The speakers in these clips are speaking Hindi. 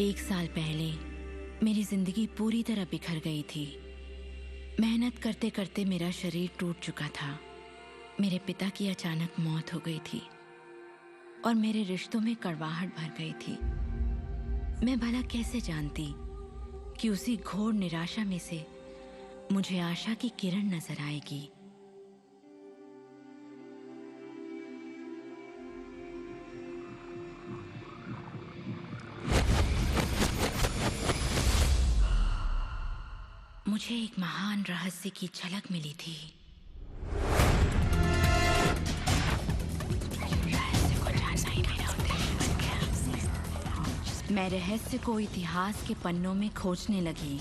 एक साल पहले मेरी जिंदगी पूरी तरह बिखर गई थी। मेहनत करते करते मेरा शरीर टूट चुका था। मेरे पिता की अचानक मौत हो गई थी और मेरे रिश्तों में कड़वाहट भर गई थी। मैं भला कैसे जानती कि उसी घोर निराशा में से मुझे आशा की किरण नजर आएगी। मुझे एक महान रहस्य की झलक मिली थी। मैं रहस्य को इतिहास के पन्नों में खोजने लगी।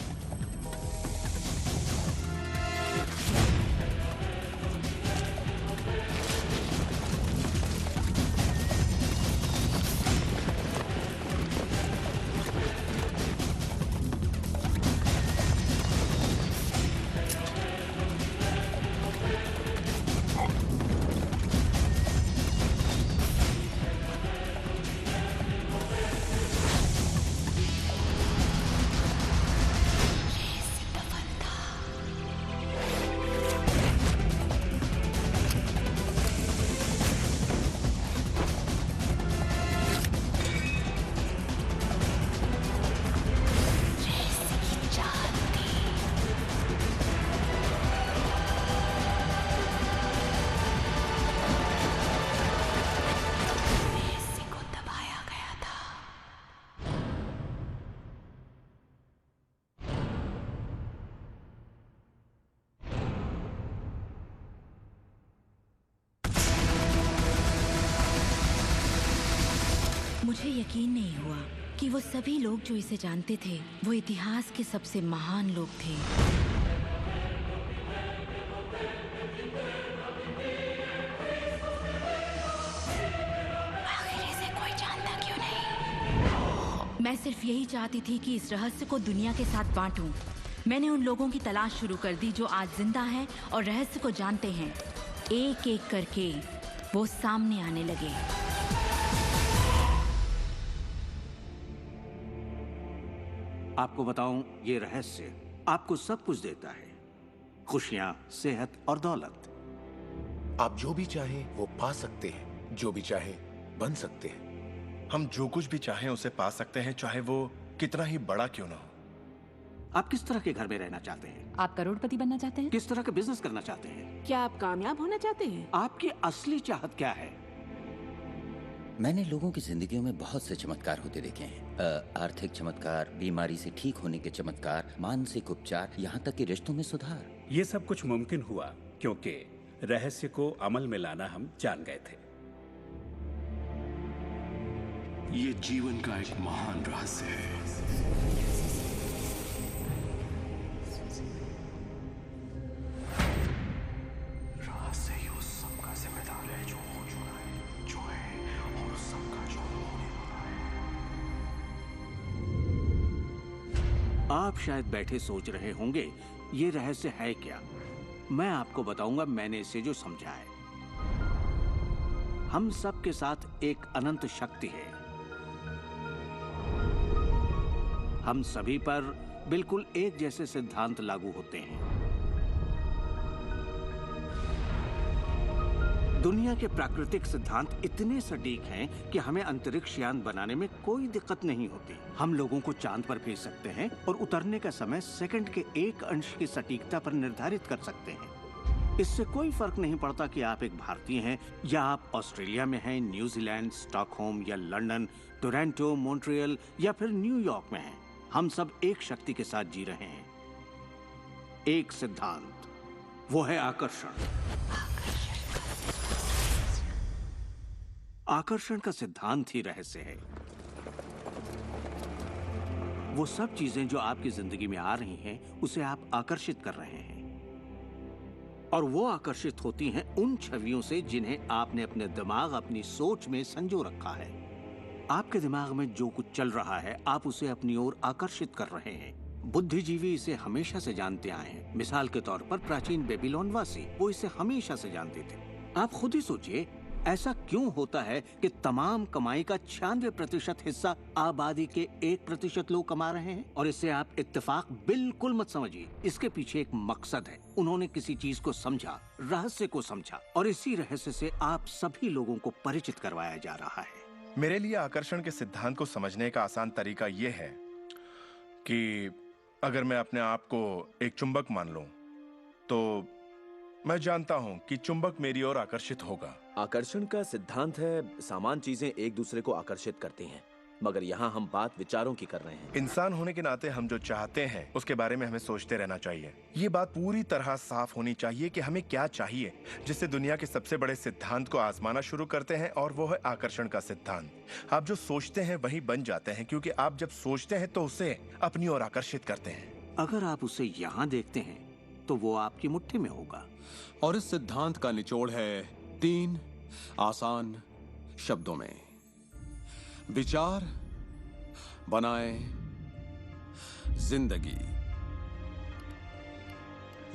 मुझे यकीन नहीं हुआ कि वो सभी लोग जो इसे जानते थे वो इतिहास के सबसे महान लोग थे। आखिर इसे कोई जानता क्यों नहीं? मैं सिर्फ यही चाहती थी कि इस रहस्य को दुनिया के साथ बांटूं। मैंने उन लोगों की तलाश शुरू कर दी जो आज जिंदा हैं और रहस्य को जानते हैं। एक एक करके वो सामने आने लगे। आपको बताऊं, ये रहस्य आपको सब कुछ देता है, खुशियां, सेहत और दौलत। आप जो भी चाहें वो पा सकते हैं, जो भी चाहें बन सकते हैं। हम जो कुछ भी चाहें उसे पा सकते हैं, चाहे वो कितना ही बड़ा क्यों ना हो। आप किस तरह के घर में रहना चाहते हैं? आप करोड़पति बनना चाहते हैं? किस तरह का बिजनेस करना चाहते हैं? क्या आप कामयाब होना चाहते हैं? आपकी असली चाहत क्या है? मैंने लोगों की जिंदगियों में बहुत से चमत्कार होते देखे हैं। आर्थिक चमत्कार, बीमारी से ठीक होने के चमत्कार, मानसिक उपचार, यहाँ तक कि रिश्तों में सुधार। ये सब कुछ मुमकिन हुआ क्योंकि रहस्य को अमल में लाना हम जान गए थे। ये जीवन का एक महान रहस्य है। रहस्य ही उस सब का जिम्मेदार है जो हो चुका है, जो है, और उस सब का जो होने वाला है। आप शायद बैठे सोच रहे होंगे, ये रहस्य है क्या? मैं आपको बताऊंगा मैंने इसे जो समझा है। हम सब के साथ एक अनंत शक्ति है। हम सभी पर बिल्कुल एक जैसे सिद्धांत लागू होते हैं। दुनिया के प्राकृतिक सिद्धांत इतने सटीक हैं कि हमें अंतरिक्ष यान बनाने में कोई दिक्कत नहीं होती। हम लोगों को चांद पर भेज सकते हैं और उतरने का समय सेकंड के 1 अंश की सटीकता पर निर्धारित कर सकते हैं। इससे कोई फर्क नहीं पड़ता कि आप एक भारतीय हैं या आप ऑस्ट्रेलिया में हैं, न्यूजीलैंड, स्टॉकहोम या लंदन, टोरंटो, मॉन्ट्रियल या फिर न्यूयॉर्क में हैं। हम सब एक शक्ति के साथ जी रहे हैं, एक सिद्धांत, वो है आकर्षण। आकर्षण का सिद्धांत ही रहस्य है। वो सब चीजें जो आपकी जिंदगी में आ रही हैं, उसे आप आकर्षित कर रहे हैं, और वो आकर्षित होती हैं उन छवियों से जिन्हें आपने अपने दिमाग, अपनी सोच में संजो रखा है। आपके दिमाग में जो कुछ चल रहा है, आप उसे अपनी ओर आकर्षित कर रहे हैं। बुद्धिजीवी इसे हमेशा से जानते आए हैं। मिसाल के तौर पर प्राचीन बेबीलोन वासी, वो इसे हमेशा से जानते थे। आप खुद ही सोचिए, ऐसा क्यों होता है कि तमाम कमाई का 96% हिस्सा आबादी के 1% लोग कमा रहे हैं? और इससे आप इत्तेफाक बिल्कुल मत समझिए। इसके पीछे एक मकसद है। उन्होंने किसी चीज को समझा, रहस्य को समझा, और इसी रहस्य से आप सभी लोगों को परिचित करवाया जा रहा है। मेरे लिए आकर्षण के सिद्धांत को समझने का आसान तरीका यह है कि अगर मैं अपने आप को एक चुंबक मान लूं, तो मैं जानता हूं कि चुंबक मेरी ओर आकर्षित होगा। आकर्षण का सिद्धांत है समान चीजें एक दूसरे को आकर्षित करती हैं, मगर यहाँ हम बात विचारों की कर रहे हैं। इंसान होने के नाते हम जो चाहते हैं उसके बारे में हमें सोचते रहना चाहिए। ये बात पूरी तरह साफ होनी चाहिए कि हमें क्या चाहिए, जिससे दुनिया के सबसे बड़े सिद्धांत को आजमाना शुरू करते हैं, और वो है आकर्षण का सिद्धांत। आप जो सोचते हैं वही बन जाते हैं, क्योंकि आप जब सोचते हैं तो उसे अपनी ओर आकर्षित करते हैं। अगर आप उसे यहाँ देखते हैं तो वो आपकी मुट्ठी में होगा। और इस सिद्धांत का निचोड़ है 3 आसान शब्दों में। विचार बनाए जिंदगी।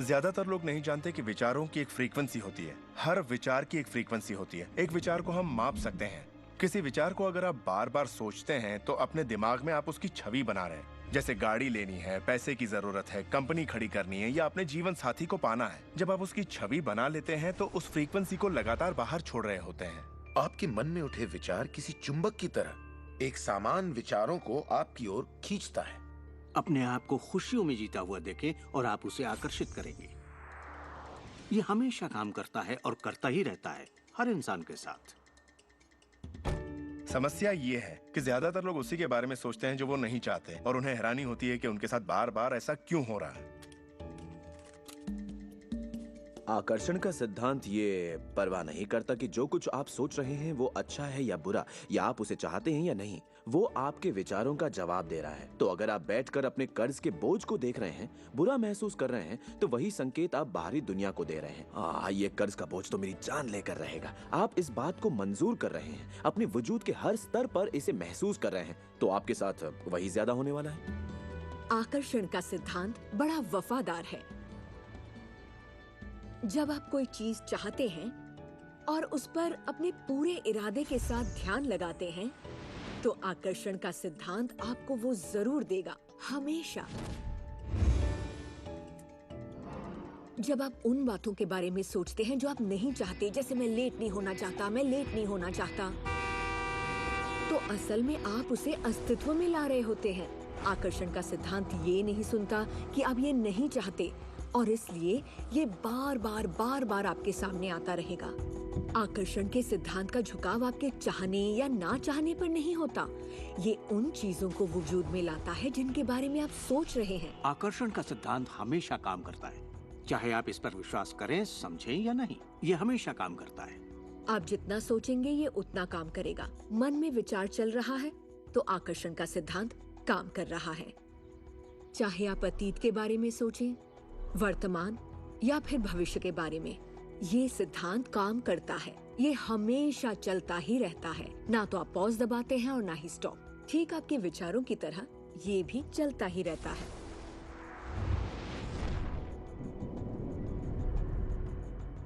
ज्यादातर लोग नहीं जानते कि विचारों की एक फ्रीक्वेंसी होती है। हर विचार की एक फ्रीक्वेंसी होती है। एक विचार को हम माप सकते हैं। किसी विचार को अगर आप बार बार सोचते हैं तो अपने दिमाग में आप उसकी छवि बना रहे हैं। जैसे गाड़ी लेनी है, पैसे की जरूरत है, कंपनी खड़ी करनी है, या अपने जीवन साथी को पाना है। जब आप उसकी छवि बना लेते हैं तो उस फ्रीक्वेंसी को लगातार बाहर छोड़ रहे होते हैं। आपके मन में उठे विचार किसी चुंबक की तरह एक सामान विचारों को आपकी ओर खींचता है। अपने आप को खुशियों में जीता हुआ देखें और आप उसे आकर्षित करेंगे। ये हमेशा काम करता है और करता ही रहता है, हर इंसान के साथ। समस्या ये है कि ज्यादातर लोग उसी के बारे में सोचते हैं जो वो नहीं चाहते, और उन्हें हैरानी होती है कि उनके साथ बार बार ऐसा क्यों हो रहा है। आकर्षण का सिद्धांत ये परवाह नहीं करता कि जो कुछ आप सोच रहे हैं वो अच्छा है या बुरा, या आप उसे चाहते हैं या नहीं। वो आपके विचारों का जवाब दे रहा है। तो अगर आप बैठकर अपने कर्ज के बोझ को देख रहे हैं, बुरा महसूस कर रहे हैं, तो वही संकेत आप बाहरी दुनिया को दे रहे हैं। ये कर्ज का बोझ तो मेरी जान लेकर रहेगा। आप इस बात को मंजूर कर रहे हैं, अपने वजूद के हर स्तर पर इसे महसूस कर रहे हैं, तो आपके साथ वही ज्यादा होने वाला है। आकर्षण का सिद्धांत बड़ा वफादार है। जब आप कोई चीज चाहते हैं और उस पर अपने पूरे इरादे के साथ ध्यान लगाते हैं, तो आकर्षण का सिद्धांत आपको वो जरूर देगा, हमेशा। जब आप उन बातों के बारे में सोचते हैं जो आप नहीं चाहते, जैसे मैं लेट नहीं होना चाहता, मैं लेट नहीं होना चाहता, तो असल में आप उसे अस्तित्व में ला रहे होते हैं। आकर्षण का सिद्धांत ये नहीं सुनता कि आप ये नहीं चाहते, और इसलिए ये बार बार आपके सामने आता रहेगा। आकर्षण के सिद्धांत का झुकाव आपके चाहने या ना चाहने पर नहीं होता। ये उन चीजों को वजूद में लाता है जिनके बारे में आप सोच रहे हैं। आकर्षण का सिद्धांत हमेशा काम करता है, चाहे आप इस पर विश्वास करें, समझें या नहीं। ये हमेशा काम करता है। आप जितना सोचेंगे ये उतना काम करेगा। मन में विचार चल रहा है तो आकर्षण का सिद्धांत काम कर रहा है। चाहे आप अतीत के बारे में सोचें, वर्तमान या फिर भविष्य के बारे में, ये सिद्धांत काम करता है। ये हमेशा चलता ही रहता है। ना तो आप पॉज दबाते हैं और ना ही स्टॉप। ठीक आपके विचारों की तरह ये भी चलता ही रहता है।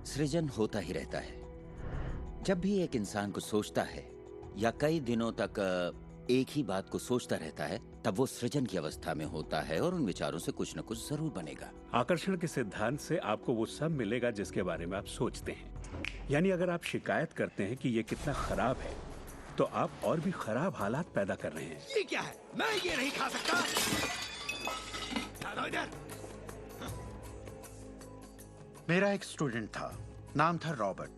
सृजन होता ही रहता है। जब भी एक इंसान को सोचता है या कई दिनों तक एक ही बात को सोचता रहता है, तब वो सृजन की अवस्था में होता है और उन विचारों से कुछ न कुछ जरूर बनेगा। आकर्षण के सिद्धांत से आपको वो सब मिलेगा जिसके बारे में आप सोचते हैं। यानी अगर आप शिकायत करते हैं कि ये कितना खराब है, तो आप और भी खराब हालात पैदा कर रहे हैं। ये क्या है? मैं ये नहीं खा सकता। चलो इधर। मेरा एक स्टूडेंट था, नाम था रॉबर्ट।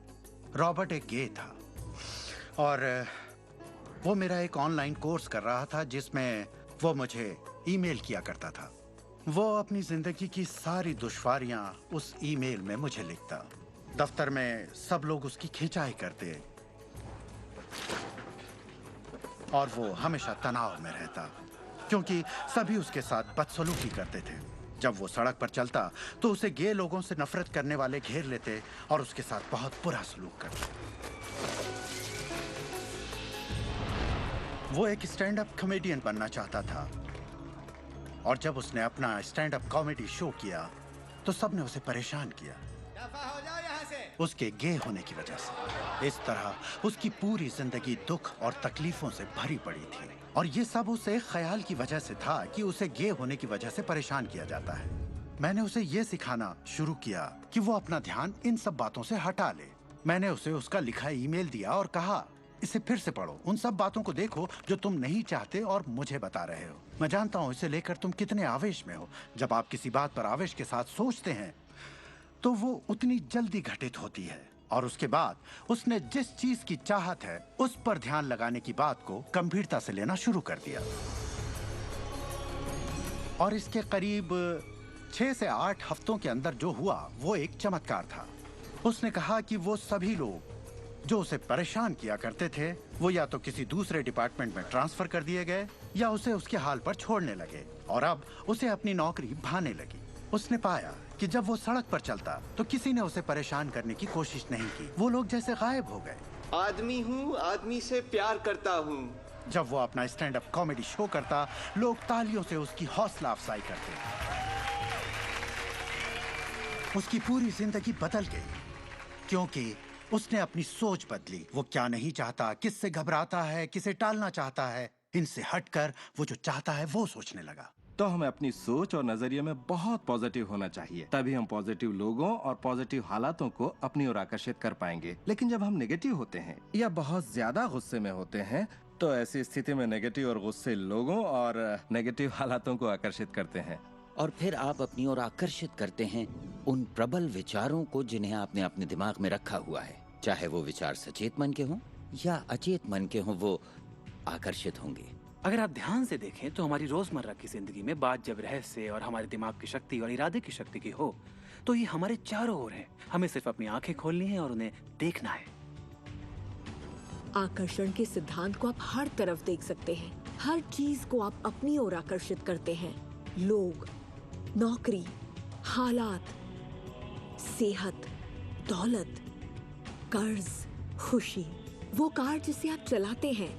रॉबर्ट एक गे था और वो मेरा एक ऑनलाइन कोर्स कर रहा था जिसमें वो मुझे ईमेल किया करता था। वो अपनी जिंदगी की सारी दुश्वारियां उस ईमेल में मुझे लिखता। दफ्तर में सब लोग उसकी खिंचाई करते और वो हमेशा तनाव में रहता क्योंकि सभी उसके साथ बदसलूकी करते थे। जब वो सड़क पर चलता तो उसे गे लोगों से नफरत करने वाले घेर लेते और उसके साथ बहुत बुरा सलूक करते। वो एक स्टैंड अप कॉमेडियन बनना चाहता था और जब उसने अपना स्टैंड अप कॉमेडी शो किया तो सबने उसे परेशान किया। दफा हो जाओ यहाँ से। उसके गे होने की वजह से। इस तरह उसकी पूरी जिंदगी दुख और तकलीफों से भरी पड़ी थी, और ये सब उसे ख्याल की वजह से था कि उसे गे होने की वजह से परेशान किया जाता है। मैंने उसे ये सिखाना शुरू किया कि वो अपना ध्यान इन सब बातों से हटा ले। मैंने उसे उसका लिखा ईमेल दिया और कहा, इसे फिर से पढ़ो, उन सब बातों को देखो जो तुम नहीं चाहते और मुझे बता रहे हो। मैं जानता हूँ इसे लेकर तुम कितने आवेश में हो। जब आप किसी बात पर आवेश के साथ सोचते हैं तो वो उतनी जल्दी घटित होती है। और उसके बाद उसने जिस चीज की चाहत है उस पर ध्यान लगाने की बात को गंभीरता से लेना शुरू कर दिया। और इसके करीब 6 से 8 हफ्तों के अंदर जो हुआ वो एक चमत्कार था। उसने कहा कि वो सभी लोग जो उसे परेशान किया करते थे वो या तो किसी दूसरे डिपार्टमेंट में ट्रांसफर कर दिए गए या उसे उसके हाल पर छोड़ने लगे, और अब उसे अपनी नौकरी भाने लगी। उसने पाया कि जब वो सड़क पर चलता तो किसी ने उसे परेशान करने की कोशिश नहीं की। वो लोग जैसे गायब हो गए। आदमी हूँ, आदमी से प्यार करता हूँ। जब वो अपना स्टैंड अप कॉमेडी शो करता, लोग तालियों से उसकी हौसला अफजाई करते। उसकी पूरी जिंदगी बदल गई क्योंकि उसने अपनी सोच बदली। वो क्या नहीं चाहता, किससे घबराता है, किसे टालना चाहता है, इनसे हटकर वो जो चाहता है वो सोचने लगा। तो हमें अपनी सोच और नजरिए में बहुत पॉजिटिव होना चाहिए, तभी हम पॉजिटिव लोगों और पॉजिटिव हालातों को अपनी ओर आकर्षित कर पाएंगे। लेकिन जब हम नेगेटिव होते हैं या बहुत ज्यादा गुस्से में होते हैं तो ऐसी स्थिति में नेगेटिव और गुस्से लोगों और नेगेटिव हालातों को आकर्षित करते हैं। और फिर आप अपनी ओर आकर्षित करते हैं उन प्रबल विचारों को जिन्हें आपने अपने दिमाग में रखा हुआ है। चाहे वो विचार सचेत मन के हों या अचेत मन के हों, वो आकर्षित होंगे। अगर आप ध्यान से देखें तो हमारी रोजमर्रा की जिंदगी में बात जब रहस्य और हमारे दिमाग की शक्ति और इरादे की शक्ति की हो तो ये हमारे चारों ओर है। हमें सिर्फ अपनी आंखें खोलनी है और उन्हें देखना है। आकर्षण के सिद्धांत को आप हर तरफ देख सकते हैं। हर चीज को आप अपनी ओर आकर्षित करते हैं। लोग, नौकरी, हालात, सेहत, दौलत, कर्ज, खुशी, वो कार जिसे आप चलाते हैं,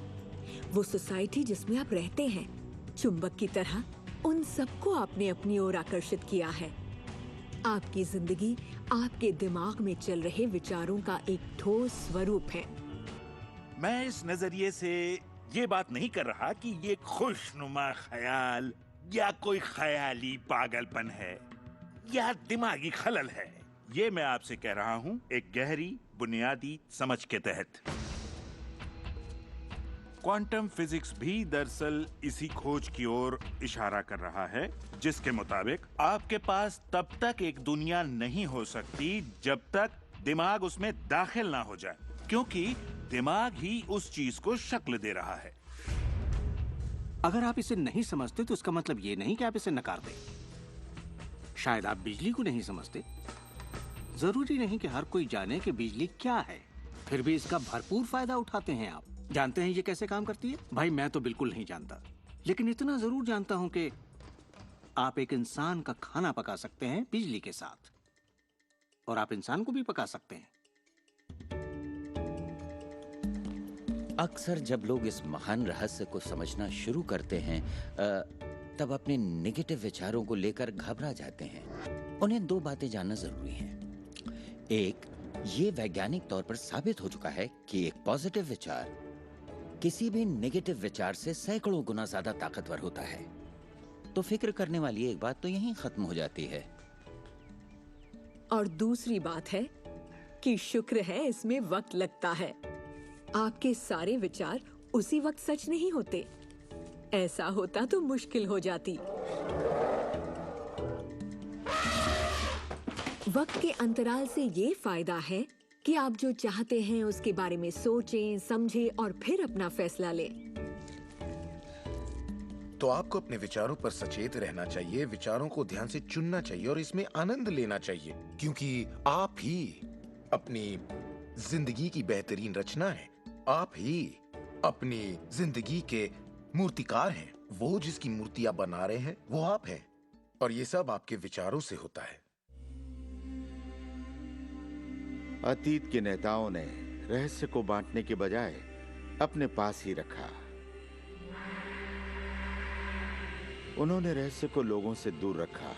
वो सोसाइटी जिसमें आप रहते हैं, चुंबक की तरह उन सबको आपने अपनी ओर आकर्षित किया है। आपकी जिंदगी आपके दिमाग में चल रहे विचारों का एक ठोस स्वरूप है। मैं इस नजरिए से ये बात नहीं कर रहा कि ये खुशनुमा ख्याल या कोई ख्याली पागलपन है या दिमागी खलल है। ये मैं आपसे कह रहा हूँ एक गहरी बुनियादी समझ के तहत। क्वांटम फिजिक्स भी दरअसल इसी खोज की ओर इशारा कर रहा है जिसके मुताबिक आपके पास तब तक एक दुनिया नहीं हो सकती जब तक दिमाग उसमें दाखिल ना हो जाए, क्योंकि दिमाग ही उस चीज को शक्ल दे रहा है। अगर आप इसे नहीं समझते तो इसका मतलब ये नहीं कि आप इसे नकार दें। शायद आप बिजली को नहीं समझते। जरूरी नहीं कि हर कोई जाने कि बिजली क्या है, फिर भी इसका भरपूर फायदा उठाते हैं आप। जानते हैं ये कैसे काम करती है? भाई मैं तो बिल्कुल नहीं जानता, लेकिन इतना जरूर जानता हूं कि आप एक इंसान का खाना पका सकते हैं बिजली के साथ, और आप इंसान को भी पका सकते हैं। अक्सर जब लोग इस महान रहस्य को समझना शुरू करते हैं तब अपने नेगेटिव विचारों को लेकर घबरा जाते हैं। उन्हें दो बातें जानना जरूरी हैं। एक, ये वैज्ञानिक तौर पर साबित हो चुका है कि एक पॉजिटिव विचार किसी भी नेगेटिव विचार से सैकड़ों गुना ज्यादा ताकतवर होता है। तो फिक्र करने वाली एक बात तो यहीं खत्म हो जाती है। और दूसरी बात है कि शुक्र है इसमें वक्त लगता है। आपके सारे विचार उसी वक्त सच नहीं होते। ऐसा होता तो मुश्किल हो जाती। वक्त के अंतराल से ये फायदा है कि आप जो चाहते हैं उसके बारे में सोचें, समझें और फिर अपना फैसला लें। तो आपको अपने विचारों पर सचेत रहना चाहिए, विचारों को ध्यान से चुनना चाहिए और इसमें आनंद लेना चाहिए, क्योंकि आप ही अपनी जिंदगी की बेहतरीन रचना है। आप ही अपनी जिंदगी के मूर्तिकार हैं। वो जिसकी मूर्तियां बना रहे हैं वो आप हैं, और ये सब आपके विचारों से होता है। अतीत के नेताओं ने रहस्य को बांटने के बजाय अपने पास ही रखा। उन्होंने रहस्य को लोगों से दूर रखा।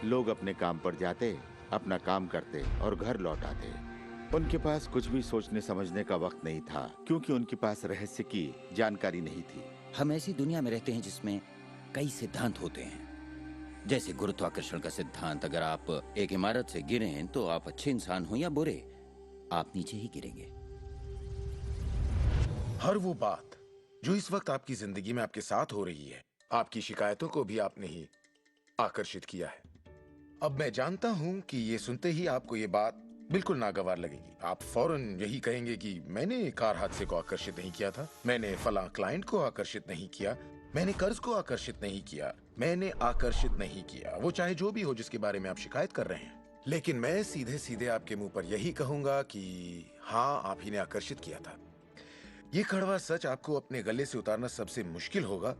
लोग अपने काम पर जाते, अपना काम करते और घर लौट आते। उनके पास कुछ भी सोचने समझने का वक्त नहीं था, क्योंकि उनके पास रहस्य की जानकारी नहीं थी। हम ऐसी दुनिया में रहते हैं जिसमें कई सिद्धांत होते हैं, जैसे गुरुत्वाकर्षण का सिद्धांत। अगर आप एक इमारत से गिरे हैं तो आप अच्छे इंसान हो या बुरे, आप नीचे ही गिरेंगे। हर वो बात जो इस वक्त आपकी जिंदगी में आपके साथ हो रही है, आपकी शिकायतों को भी आपने ही आकर्षित किया है। अब मैं जानता हूं कि ये सुनते ही आपको ये बात बिल्कुल नागवार लगेगी। आप फौरन यही कहेंगे कि मैंने कार हादसे को आकर्षित नहीं किया था, मैंने फलां क्लाइंट को आकर्षित नहीं किया, मैंने कर्ज को आकर्षित नहीं किया, मैंने आकर्षित नहीं किया, वो चाहे जो भी हो जिसके बारे में आप शिकायत कर रहे हैं। लेकिन मैं सीधे सीधे आपके मुंह पर यही कहूंगा कि हाँ, आप ही ने आकर्षित किया था। ये कड़वा सच आपको अपने गले से उतारना सबसे मुश्किल होगा,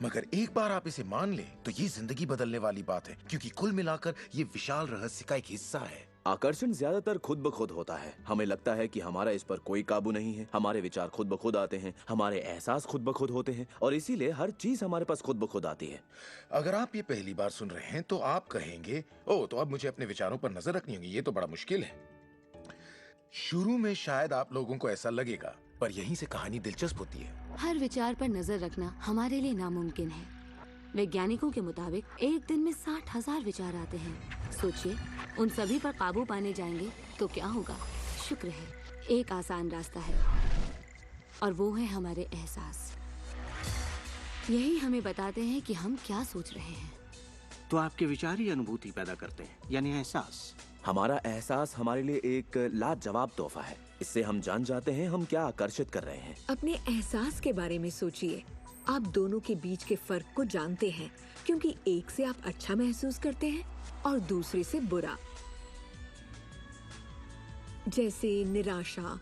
मगर एक बार आप इसे मान लें तो ये जिंदगी बदलने वाली बात है, क्योंकि कुल मिलाकर ये विशाल रहस्य का एक हिस्सा है। आकर्षण ज्यादातर खुद ब खुद होता है। हमें लगता है कि हमारा इस पर कोई काबू नहीं है, हमारे विचार खुद ब खुद आते हैं, हमारे एहसास खुद ब खुद होते हैं, और इसीलिए हर चीज हमारे पास खुद ब खुद आती है। अगर आप ये पहली बार सुन रहे हैं तो आप कहेंगे, ओह, तो अब मुझे अपने विचारों पर नजर रखनी होगी, ये तो बड़ा मुश्किल है। शुरू में शायद आप लोगों को ऐसा लगेगा, पर यहीं से कहानी दिलचस्प होती है। हर विचार पर नजर रखना हमारे लिए नामुमकिन है। वैज्ञानिकों के मुताबिक एक दिन में 60,000 विचार आते हैं। सोचिए, उन सभी पर काबू पाने जाएंगे तो क्या होगा? शुक्र है, एक आसान रास्ता है, और वो है हमारे एहसास। यही हमें बताते हैं कि हम क्या सोच रहे हैं। तो आपके विचार ही अनुभूति पैदा करते हैं, यानी एहसास। हमारा एहसास हमारे लिए एक लाजवाब तोहफा है। इससे हम जान जाते हैं हम क्या आकर्षित कर रहे हैं। अपने एहसास के बारे में सोचिए। आप दोनों के बीच के फर्क को जानते हैं, क्योंकि एक से आप अच्छा महसूस करते हैं और दूसरे से बुरा। जैसे निराशा,